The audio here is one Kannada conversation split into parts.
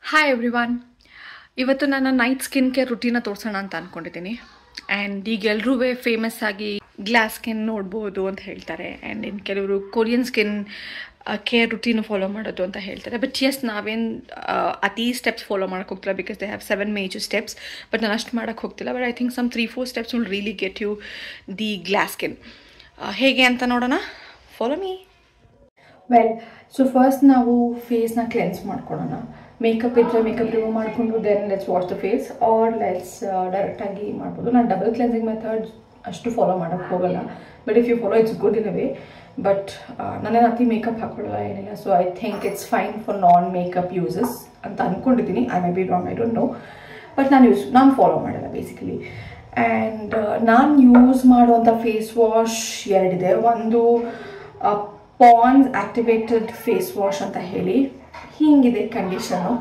Hi everyone. ಇವತ್ತು ನನ್ನ ನೈಟ್ ಸ್ಕಿನ್ ಕೇರ್ ರುಟೀನ ತೋರಿಸೋಣ ಅಂತ ಅಂದ್ಕೊಂಡಿದ್ದೀನಿ. ಆ್ಯಂಡ್ ಈಗ ಎಲ್ಲರೂ ಫೇಮಸ್ ಆಗಿ ಗ್ಲಾಸ್ ಸ್ಕಿನ್ ನೋಡ್ಬೋದು ಅಂತ ಹೇಳ್ತಾರೆ. ಆ್ಯಂಡ್ ಇನ್ನು ಕೆಲವರು Korean skin care routine follow ಮಾಡೋದು ಅಂತ ಹೇಳ್ತಾರೆ. ಬಟ್ ಎಸ್, ನಾವೇನು ಅತಿ ಸ್ಟೆಪ್ಸ್ ಫಾಲೋ ಮಾಡೋಕ್ಕೆ ಹೋಗ್ತಿಲ್ಲ, because they have 7 major steps. But ನಾನು ಅಷ್ಟು ಮಾಡೋಕ್ಕೆ ಹೋಗ್ತಿಲ್ಲ. But I think some 3-4 steps will really get you the glass skin. ಹೇಗೆ ಅಂತ ನೋಡೋಣ. Follow me. Well, so first ನಾವು ಫೇಸ್ನ ಕ್ಲೆನ್ಸ್ ಮಾಡ್ಕೊಳ್ಳೋಣ. ಮೇಕಪ್ ಇದ್ದರೆ ಮೇಕಪ್ ರಿಮೂವ್ ಮಾಡಿಕೊಂಡು then let's wash the face, or let's ಡೈರೆಕ್ಟಾಗಿ ಮಾಡ್ಬೋದು. ನಾನು ಡಬಲ್ ಕ್ಲೆನ್ಸಿಂಗ್ ಮೆಥಡ್ ಅಷ್ಟು ಫಾಲೋ ಮಾಡೋಕ್ಕೆ ಹೋಗಲ್ಲ. But if you follow it's good in a way. But ನಾನೇನು ಅತಿ ಮೇಕಪ್ ಹಾಕೊಳ್ಳಲ್ಲ, ಏನಿಲ್ಲ. So I think it's fine for non makeup uses ಅಂತ ಅಂದ್ಕೊಂಡಿದ್ದೀನಿ. I may be wrong, I don't know. But ನಾನು ಫಾಲೋ ಮಾಡಲ್ಲ ಬೇಸಿಕಲಿ. ಆ್ಯಂಡ್ ನಾನು ಯೂಸ್ ಮಾಡುವಂಥ ಫೇಸ್ ವಾಶ್ ಎರಡಿದೆ. ಒಂದು ಪಾಂಡ್ಸ್ ಆಕ್ಟಿವೇಟೆಡ್ ಫೇಸ್ ವಾಶ್ ಅಂತ ಹೇಳಿ, ಹೀಗಿದೆ ಕಂಡೀಷನು.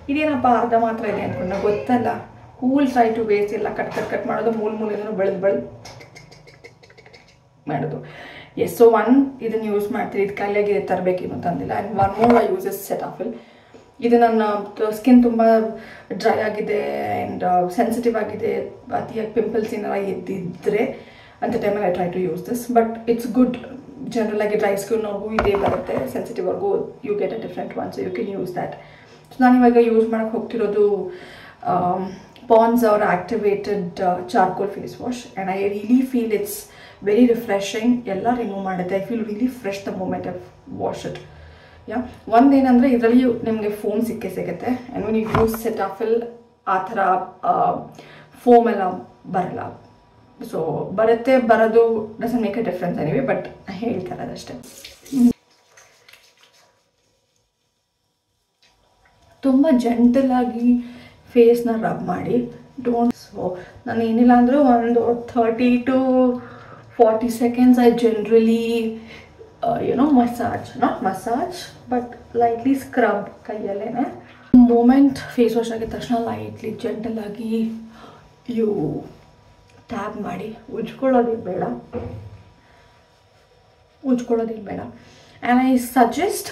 ಇದೇನಪ್ಪ ಅರ್ಧ ಮಾತ್ರ ಇದೆ ಅಂದ್ಕೊಂಡು ಗೊತ್ತಲ್ಲ. ಕೂಲ್ ಟ್ರೈ ಟು ವೇಸ್ಟ್ ಎಲ್ಲ ಕಟ್ ಮಾಡೋದು, ಮೂಲೆನೂ ಬೆಳೆದು ಮಾಡೋದು. ಎಸ್, ಸೊ ಇದನ್ನು ಯೂಸ್ ಮಾಡ್ತೀರಿ. ಇದು ಕೈಯಾಗಿ ತರಬೇಕೇನು ಅಂತಂದಿಲ್ಲ. And one more I uses Cetaphil. ಇದು ನನ್ನ ಸ್ಕಿನ್ ತುಂಬ ಡ್ರೈ ಆಗಿದೆ ಆ್ಯಂಡ್ ಸೆನ್ಸಿಟಿವ್ ಆಗಿದೆ, ಅತಿಯಾಗಿ ಪಿಂಪಲ್ಸ್ ಏನಾರ ಎದ್ದಿದ್ರೆ ಅಂತ ಟೈಮಲ್ಲಿ I try to use this. But it's good. General ಆಗಿ ಡ್ರೈ ಸ್ಕಿನ್ನವ್ರಿಗೂ ಇದೇ ಬರುತ್ತೆ, ಸೆನ್ಸಿಟಿವ್ ಅವ್ರಿಗೂ you get a different one, so you can use that. So ನಾನಿವಾಗ ಯೂಸ್ ಮಾಡೋಕ್ಕೆ ಹೋಗ್ತಿರೋದು ಪಾಂಡ್ಸ್ ಅವರ activated charcoal face wash. And I really feel it's very refreshing. ಎಲ್ಲ ರಿಮೂವ್ ಮಾಡುತ್ತೆ. I feel really fresh the moment of wash it. Yeah, ಒಂದೇನಂದರೆ ಇದರಲ್ಲಿ ನಿಮಗೆ ಫೋಮ್ ಸಿಗುತ್ತೆ. And when you use Cetaphil ಆ ಥರ ಫೋಮ್ ಎಲ್ಲ ಬರಲ್ಲ. ಸೊ ಬರೋದು doesn't make a difference anyway, but ಹೇಳ್ತಾರೆ ಅದಷ್ಟೇ. ತುಂಬ ಜೆಂಟಲಾಗಿ ಫೇಸ್ನ ರಬ್ ಮಾಡಿ ಡೋಂಟ್. ಸೊ ನಾನು ಏನಿಲ್ಲ ಅಂದರೂ ಒಂದು 30 to 40 seconds I generally massage but lightly scrub ಕೈಯಲ್ಲೇ. ಮೂಮೆಂಟ್ ಫೇಸ್ ವಾಶ್ ಆಗಿದ ತಕ್ಷಣ ಲೈಟ್ಲಿ ಜೆಂಟಲಾಗಿ ಯು ಟ್ಯಾಪ್ ಮಾಡಿ. ಉಜ್ಕೊಳ್ಳೋದೇನು ಬೇಡ. ಆ್ಯಂಡ್ ಐ ಸಜೆಸ್ಟ್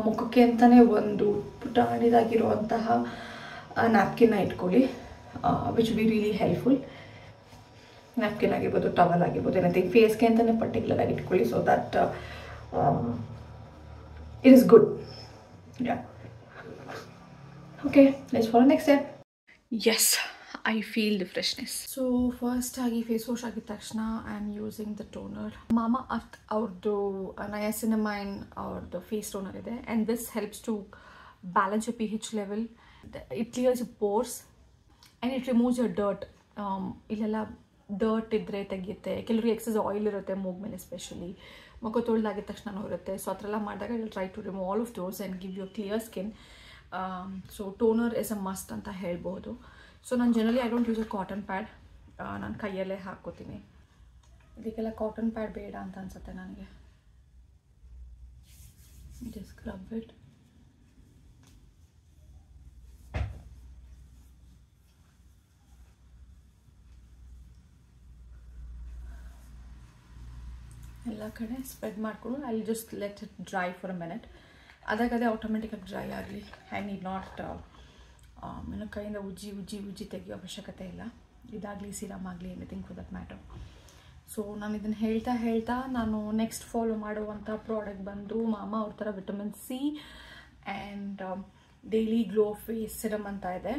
ಮುಖಕ್ಕೆ ಅಂತಲೇ ಒಂದು ಪುಟಾಣಿದಾಗಿರುವಂತಹ ನ್ಯಾಪ್ಕಿನ್ನ ಇಟ್ಕೊಳ್ಳಿ, which be really helpful. Napkin ಆಗಿರ್ಬೋದು, ಟವಲ್ ಆಗಿರ್ಬೋದು, ಏನಂತ ಫೇಸ್ಗೆ ಅಂತಲೇ ಪರ್ಟಿಕ್ಯುಲರ್ ಆಗಿ ಇಟ್ಕೊಳ್ಳಿ. So that it is good. Yeah, okay, let's follow next step. Yes, I feel the freshness. So first ಆಗಿ ಫೇಸ್ ವಾಶ್ ಆಗಿದ ತಕ್ಷಣ I am using the toner. Mamaearth ಅವ್ರದ್ದು ನಯಾಸಿನಮೈನ್ ಅವ್ರದ್ದು ಫೇಸ್ ಟೋನರ್ ಇದೆ. And this helps to balance your pH level. It clears your pores and it removes your dirt. ಇಲ್ಲೆಲ್ಲ ಡರ್ಟ್ ಇದ್ದರೆ ತೆಗೆಯುತ್ತೆ. ಕೆಲವರಿಗೆ ಎಕ್ಸಸ್ ಆಯಿಲ್ ಇರುತ್ತೆ ಮೂಗ್ ಮೇಲೆ, ಎಸ್ಪೆಷಲಿ ಮುಖ ತೊಳೆದಾಗಿದ ತಕ್ಷಣ ಇರುತ್ತೆ. ಸೊ ಆ ಥರ ಎಲ್ಲ ಮಾಡಿದಾಗ it will try to remove all of those and give you clear skin. So toner is a must ಅಂತ ಹೇಳ್ಬೋದು. ಸೊ ನಾನು generally I don't use a cotton pad. ನಾನು ಕೈಯಲ್ಲೇ ಹಾಕ್ಕೋತೀನಿ. ಇದಕ್ಕೆಲ್ಲ ಕಾಟನ್ ಪ್ಯಾಡ್ ಬೇಡ ಅಂತ ಅನ್ಸುತ್ತೆ ನನಗೆ. Just scrub it. ಎಲ್ಲ ಕಡೆ ಸ್ಪ್ರೆಡ್ ಮಾಡಿಕೊಂಡು I will just let it dry for a minute. ಅದಾಗದೇ ಆಟೋಮೆಟಿಕಾಗಿ ಡ್ರೈ ಆಗಲಿ. ಐ ನೀಡ್ ನಾಟ್ ಕೈಯಿಂದ ಉಜ್ಜಿ ತೆಗಿಯೋ ಅವಶ್ಯಕತೆ ಇಲ್ಲ. ಇದಾಗಲಿ, ಸಿರಮ್ ಆಗಲಿ, anything for that matter. So ನಾನು ಇದನ್ನು ಹೇಳ್ತಾ ನಾನು ನೆಕ್ಸ್ಟ್ ಫಾಲೋ ಮಾಡುವಂಥ ಪ್ರಾಡಕ್ಟ್ ಬಂದು ಮಾಮಾ ಅವ್ರ ಥರ vitamin C and daily glow face serum ಅಂತ ಇದೆ.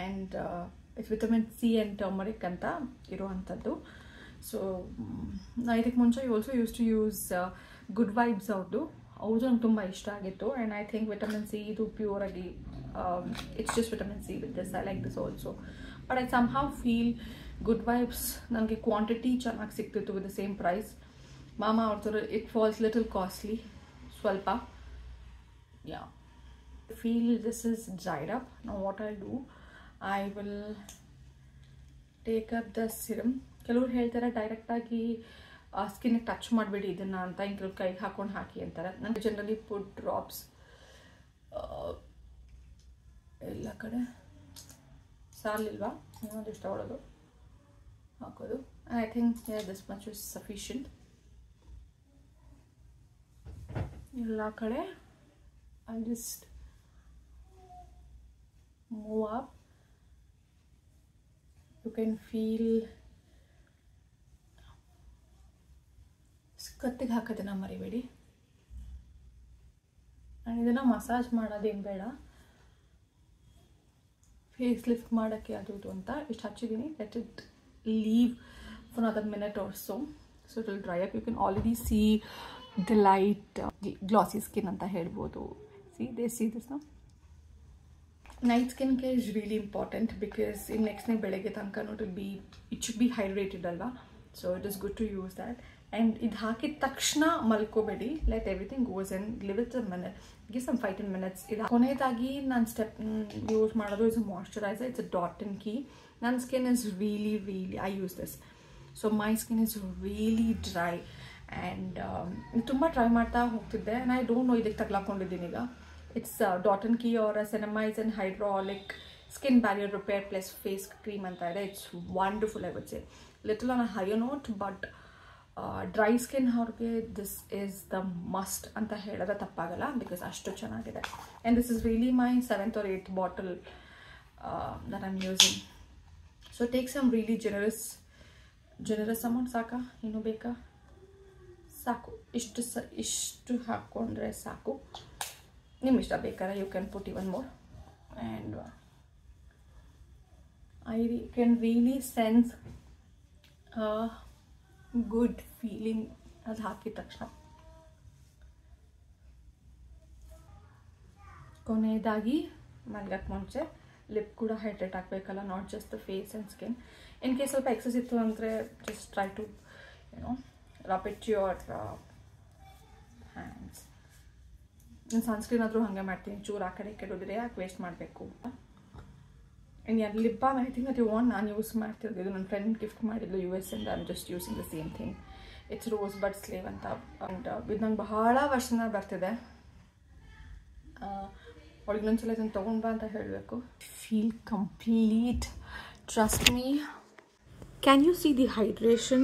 And it's vitamin C and turmeric ಅಂತ ಇರುವಂಥದ್ದು. ಸೊ ನಾನು ಇದಕ್ಕೆ ಮುಂಚೆ also used to use good vibes ಅವ್ರದ್ದು ನಂಗೆ ತುಂಬ ಇಷ್ಟ ಆಗಿತ್ತು. And I think vitamin C ಇದು ಪ್ಯೂರಾಗಿ it's just vitamin C with this. I like this also. But I somehow feel good vibes ನನಗೆ ಕ್ವಾಂಟಿಟಿ ಚೆನ್ನಾಗಿ ಸಿಗ್ತಿತ್ತು ವಿತ್ ದ ಸೇಮ್ ಪ್ರೈಸ್. ಮಾಮಾ ಅವ್ರದ್ದು ಇಟ್ ಫಾಲ್ಸ್ ಲಿಟಲ್ ಕಾಸ್ಟ್ಲಿ ಸ್ವಲ್ಪ. Yeah, feel this is dried up. Now what I do, I will take up the serum. ಕೆಲವ್ರು ಹೇಳ್ತಾರೆ ಡೈರೆಕ್ಟಾಗಿ ಸ್ಕಿನ್ನಿಗೆ ಟಚ್ ಮಾಡಿಬಿಡಿ ಇದನ್ನು ಅಂತ. ಇನ್ನು ಕೆಲವ್ರು ಕೈಗೆ ಹಾಕೊಂಡು ಹಾಕಿ ಅಂತಾರೆ. ನನಗೆ ಜನರಲಿ ಪುಟ್ ಡ್ರಾಪ್ಸ್ ಎಲ್ಲ ಕಡೆ ಸಾಲಿಲ್ವಾ, ಇನ್ನೊಂದಿಷ್ಟು ತಗೊಳ್ಳೋದು, ಹಾಕೋದು. And I think this much is sufficient. ಎಲ್ಲ ಕಡೆ I just move up. You can feel ಕತ್ತಿಗೆ ಹಾಕೋದನ್ನ ಮರಿಬೇಡಿ. ಆ್ಯಂಡ್ ಇದನ್ನು ಮಸಾಜ್ ಮಾಡೋದೇನು ಬೇಡ, ಫೇಸ್ ಲಿಫ್ಟ್ ಮಾಡೋಕ್ಕೆ ಅದು ಇದು ಅಂತ ಇಷ್ಟು ಹಚ್ಚಿದ್ದೀನಿ. Let it leave for another minute or so it will dry up. You can already see the light glossy skin anta helbodu. See this now. Night skin care is really important because in next day belegge tanka it should be hydrated alva, so it is good to use that. And id hakid takshana malkobedi, let everything goes in, give it a minute, give some 5-10 minutes. Id konedagi nan step use madodu is a moisturizer. It's a Dot & Key. Nan skin is really I use this. So my skin is really dry and tumba try ಮಾಡ್ತಾ ಹೋಗ್ತಿದ್ದೆ and I don't know ಇದಕ್ಕೆ ತಗ್ಲಾಕೊಂಡಿದ್ದೀನಿ ಈಗ. It's Dot & Key or a Cinnamycin Hyaluronic Skin Barrier Repair Plus Face Cream ಅಂತ ಇದೆ. It's wonderful, I would say. Little on a higher note, but dry skin ಅವ್ರಿಗೆ this is the must ಅಂತ ಹೇಳಿದ್ರೆ ತಪ್ಪಾಗಲ್ಲ because ಅಷ್ಟು ಚೆನ್ನಾಗಿದೆ. And this is really my 7th or 8th bottle that I'm using. So take some really generous amount ಸಾಕಾ, ಇನ್ನೂ ಬೇಕಾ? ಸಾಕು, ಇಷ್ಟು ಹಾಕ್ಕೊಂಡ್ರೆ ಸಾಕು. ನಿಮ್ಮ ಇಷ್ಟ, ಬೇಕಾದ್ರೆ you can put even more. And I can really sense good feeling ಅದು ಹಾಕಿದ ತಕ್ಷಣ. ಕೊನೆಯದಾಗಿ ಮಲ್ಗಕ್ಕೆ ಮುಂಚೆ ಲಿಪ್ ಕೂಡ ಹೈಡ್ರೇಟ್ ಆಗಬೇಕಲ್ಲ, not just the face and skin. In case ಸ್ವಲ್ಪ ಎಕ್ಸಸ್ ಇತ್ತು ಅಂದರೆ just try to rub it your hands. ನಾನು ಸನ್ಸ್ಕ್ರೀನ್ ಆದರೂ ಹಾಗೆ ಮಾಡ್ತೀನಿ, ಚೂರು ಆ ಕಡೆ ಕೆಡೋದ್ರೆ ಯಾಕೆ ವೇಸ್ಟ್ ಮಾಡಬೇಕು. ಆ್ಯಂಡ್ ಯಾರು ಲಿಪ್ ಬಾಮ್ ಐ ಥಿಂಕ್ ಅದು ನಾನು ಯೂಸ್ ಮಾಡ್ತಿರೋದು, ಇದು ನನ್ನ ಫ್ರೆಂಡ್ ಗಿಫ್ಟ್ ಮಾಡಿದ್ಲು US ಇಂದ. I am just using the same thing. It's rose bud salve ಅಂತ. ಆ್ಯಂಡ್ ಇದು ನಂಗೆ ಬಹಳ ವರ್ಷದಿಂದ ಬರ್ತಿದೆ. ಅವಳಿಗೆ ಇನ್ನೊಂದ್ಸಲ ಇದನ್ನು ತೊಗೊಂಡ್ಬಾ ಅಂತ ಹೇಳಬೇಕು. Feel complete, trust me. Can you see the hydration?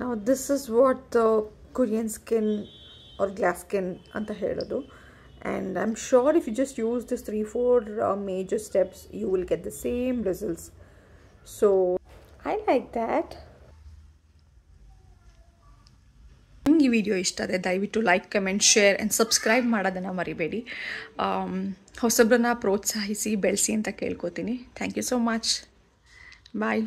Now this is what the Korean skin or glass skin anta helodu, and I'm sure if you just use this 3-4 major steps you will get the same results. So I like that. ಈ ವಿಡಿಯೋ ಇಷ್ಟ ಆದರೆ ದಯವಿಟ್ಟು like, comment, share and subscribe ಮಾಡೋದನ್ನು ಮರಿಬೇಡಿ. ಹೊಸಬ್ರನ್ನ ಪ್ರೋತ್ಸಾಹಿಸಿ ಬೆಳೆಸಿ ಅಂತ ಕೇಳ್ಕೊತೀನಿ. Thank you so much. Bye.